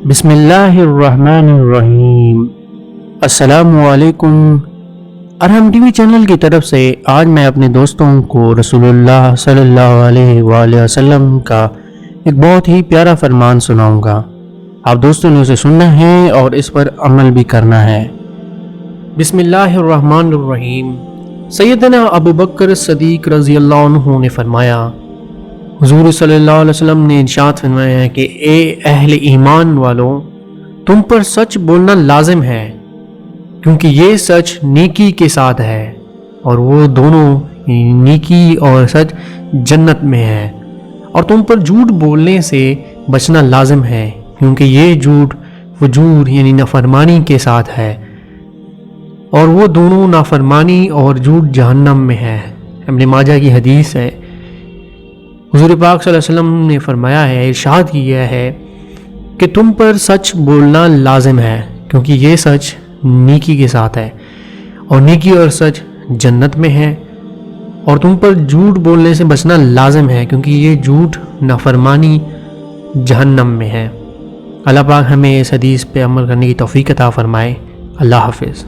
بسم اللہ الرحمن الرحیم۔ السلام علیکم۔ ارحم ٹی وی چینل کی طرف سے آج میں اپنے دوستوں کو رسول اللہ صلی اللہ علیہ وآلہ وسلم کا ایک بہت ہی پیارا فرمان سناؤں گا۔ آپ دوستوں نے اسے سننا ہے اور اس پر عمل بھی کرنا ہے۔ بسم اللہ الرحمن الرحیم۔ سیدنا ابو بکر صدیق رضی اللہ عنہ نے فرمایا، حضور صلی اللہ علیہ وسلم نے ارشاد فرمایا ہے کہ اے اہل ایمان والو، تم پر سچ بولنا لازم ہے، کیونکہ یہ سچ نیکی کے ساتھ ہے، اور وہ دونوں نیکی اور سچ جنت میں ہے۔ اور تم پر جھوٹ بولنے سے بچنا لازم ہے، کیونکہ یہ جھوٹ فجور یعنی نافرمانی کے ساتھ ہے، اور وہ دونوں نافرمانی اور جھوٹ جہنم میں ہے۔ ابن ماجہ کی حدیث ہے۔ حضور پاک صلی اللہ علیہ وسلم نے فرمایا ہے، ارشاد کیا ہے کہ تم پر سچ بولنا لازم ہے، کیونکہ یہ سچ نیکی کے ساتھ ہے، اور نیکی اور سچ جنت میں ہے، اور تم پر جھوٹ بولنے سے بچنا لازم ہے، کیونکہ یہ جھوٹ نافرمانی جہنم میں ہے۔ اللہ پاک ہمیں اس حدیث پہ عمل کرنے کی توفیق عطا فرمائے۔ اللہ حافظ۔